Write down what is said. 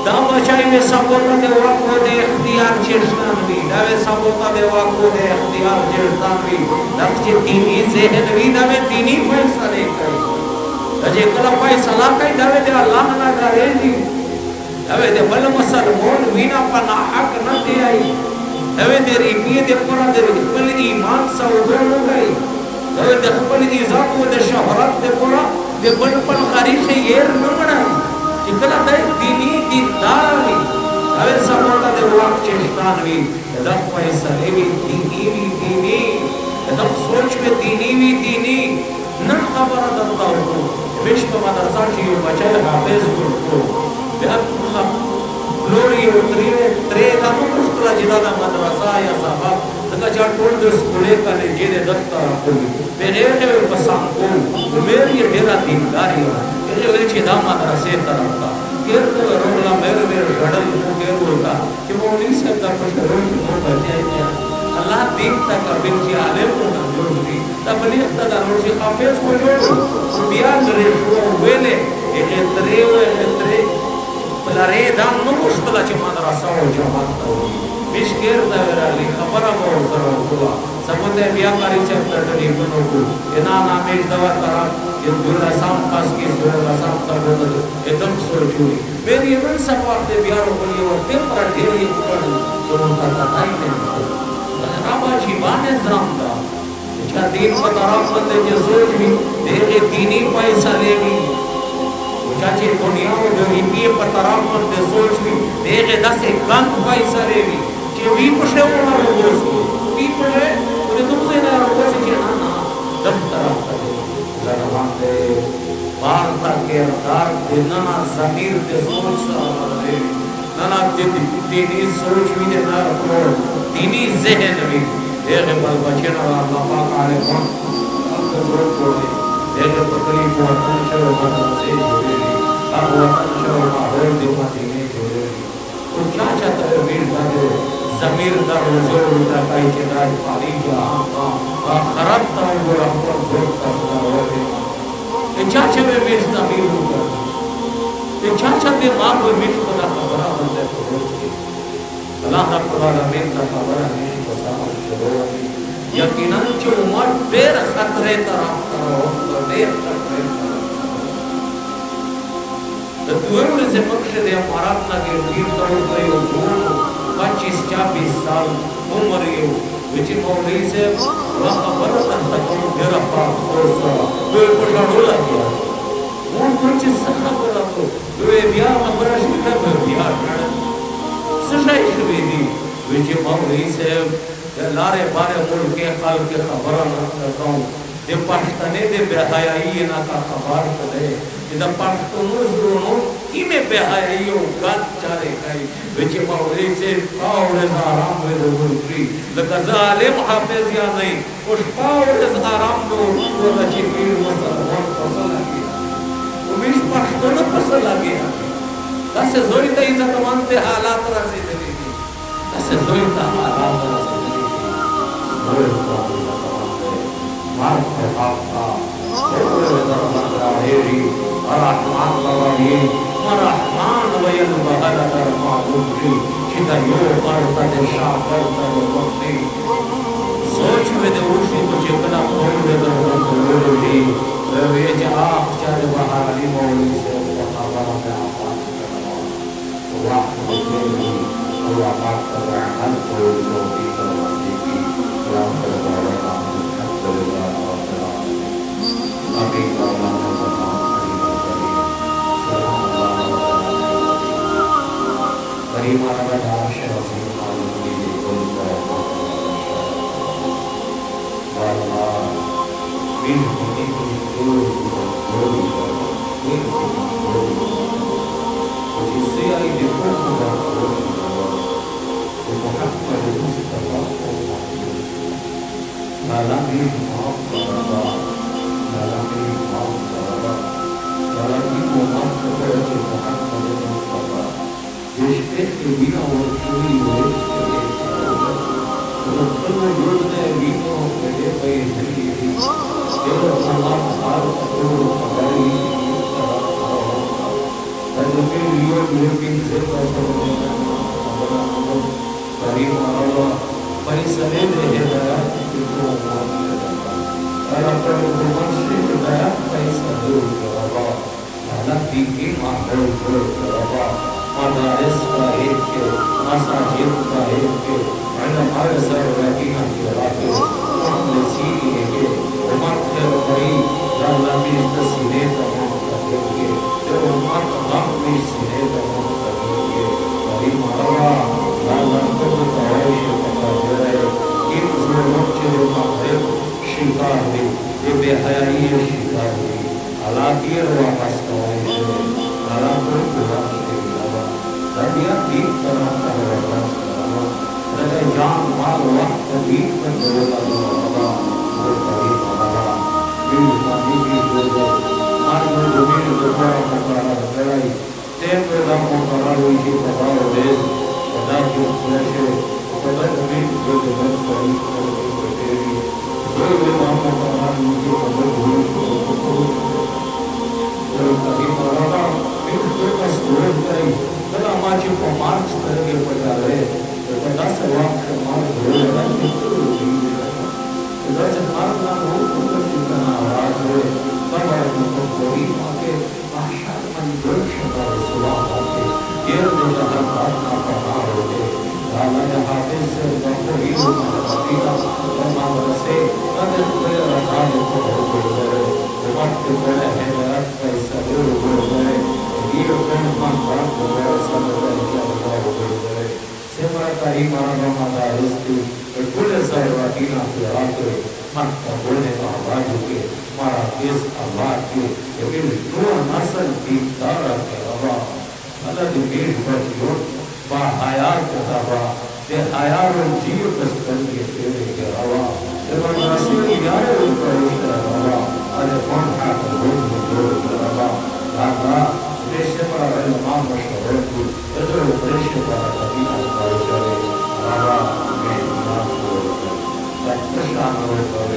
Dama-cai me sabota de waqo de ikhtiar chirsan vi, dave sabota de waqo de ikhtiar chirsan vi, dakche dini zehen vi, dave dini faisale kai, daje kala faisala kai, dave de Allah na garezi, dave de bal musalmon vina pana haq na de ai, dave de ripiye de pura de bal iman sa udro gai, dave de bal izat و de शोहरत de pura de bal pan kharikh yer na banai. Ikala dai dini dindari, ave sabota de waq chestan vi, edam faisale vi dini, edam soch में dini vi dini, nan khabara datta ho, विश्व मदरसा की बचाए हाफिज को, बेहद glory utri tre kamu kustla jidada madrasa ya sabab, तका चार toll दो स्कूले का ले जेने दत्ता कोई, मेरे ने पसंद को, मेरी ये डेरा दीनदारी है, ये जो चिदा मदरसे तरफता, केर तो रोला मेरे गड़ल को केर बोलता, कि वो नहीं सकता कुछ रोल को बचाए क्या, अल्लाह देखता कभी कि आले को ना जोड़ी, तब नहीं तक रोज़ी हाफिज को जोड़ो, बियान रे वो वेले, ये त्रे पलारे दाम नो मुश्किल है मदरसा हो जमात हो, बिस्किट दावराली खबरा को सरो हुआ, सबूते बिया कारी चक्कर डरी बनो को, इना नामेश दवा करा, ये दूल्हा साम पास की दूल्हा साम सबूत एकदम सोचूरी, मेरी ये बन सवार दे बिया रो बोली और तेरे पर ढेरी ऊपर तो उनका ताई नहीं, राबा जीवाने ज़रामदा, इच्छा दीन पताराम बंदे के सोच भी, देखे दीनी पैसा लेगी चाचे दुनिया में जो हिंदी पताराम बंदे सोच भी, देखे दसे गंद पैसा लेगी, कि भी पुष्टे वाला रोज़ को, भी पुष्टे, उन्हें तुमसे ना रोज़ के ना दम तरफ करे, ज़रामान दे, बार तक के अवतार दे ना ज़मीर दे सोच सामने, ना दीनी सोच भी दे ना रखो, दीनी ज़हन भी, देखे बल बचे ना अल्लाह पाक आले कौन, अंतर रोक कोई, देखे तकलीफ और तंशर और मदरसे जुड़े, अब वो तंशर और माहौल दिमागी में जुड़े, तो क्या चाहता है वीर बाजो ज़मीर दर रोज़ों उल्टा काई के राज पाली जो आम खराब था वो रफ़्तार जोड़ का सुना होते, ये चाचे में वीर ज़मीर होगा, ये चाचा के माँ को वीर को ना खबरा बंदे को रोज़ अल्लाह रब्बुल आलमीन का खबर है कि सामने शुरू यकीनन जो उम्र बेर खतरे तरफ करो तो बेर खतरे तो दूर से मकसद है मारात ना के वीर तो गए हो 25-26 साल उम्र ये विच मौली से वह बरत तक मेरा पास सोचा तो पछाड़ो लग गया वो कुछ सखा बोला तो वे बियाह मबरश कर बियाह सशाई शुरू विच मौली से लारे बारे मुल्क के खाल के खबर ना करता हूँ दे पाकिस्तानी दे बेहयाई ना का खबर करे इधर पाकिस्तान दोनों इमे बेहयाई हो गात चारे काई विच मौली से पावड़े आराम में दोनों लगा जालिम हाफिज या नहीं उस पावड़े आराम दो वो लची पीर मुसलमान पसंद लगी उम्मीद पाकिस्तान पसंद लगी तसे जोड़ी तो इधर मानते हालात राजी देगी तसे जोड़ी तो हालात राजी सोच में दे उसी को चिपना खोल दे तो रोटी वे जहाँ चार बाहर अली मौली से खबर में आता वाह मुझे अल्लाह पाक का हर कोई रोटी करवाने की सलाम करवाने का अल्हम्दुलिल्लाह अभी का नाम करीम अल्लाह दाश रसूल की कोई तरह वाला बिन होने की कोई जिससे आई देखो محمد المصطفى لا لا Ele salam sal patu kembali dan lebih lebih serta dari Allah pada sahaja hidayah itu kalau perempuan hidayah pada sahaja Allah anak tinggi mahal Allah madaris baik ke masjid baik ke mana ada seorang yang dilakukan masih ini umat terbaik dalam sini dalam kerja umat dalam sini dalam kerja dari mana dalam kebetulan kerja ini semua cerita शिकार भी ये बेहयाई है शिकार भी हालांकि वापस करेंगे हालांकि पूरा शेखा दुनिया की तरह का वापस करो रजा जान माल वक्त भी बदला होगा वो कभी होगा ये पानी भी होगा आज वो जमीन दोबारा मकाना लड़ाई तेरे दाम मकाना लोगी बताओ दे बता जो फ्लैश बता जमीन जो जमीन सही करेगी Kalau mampu orang itu berburu, kalau kami orang itu kita sudah dari kalau macam pemain seperti perjalanan, kita sewak pemain berjalan itu lebih. Kita jangan lalu untuk kita naras, kalau kita beri maka masyarakat menjual sesuatu maka dia tidak dapat apa-apa. Kalau yang habis sebab itu kita orang se अगर कोई राज को हो गए वक्त पर है रात पैसा हो गए ये कोई मान हो गए सब क्या हो गए सेवा करी मारा माता इसकी कुल सर्वती ना आके मन का बोलने का आवाज के मारा इस आवाज के लेकिन जो नस्ल की तारा के हवा अलग बीट पर जो बाहयात का हवा ये हयात जीव कष्ट के तेरे के हवा Dengan hasil negara Indonesia bahwa ada kontak berhubung bahwa karena Indonesia para ulama masyarakat itu Indonesia para kabinet masyarakat bahwa mereka dan bersama mereka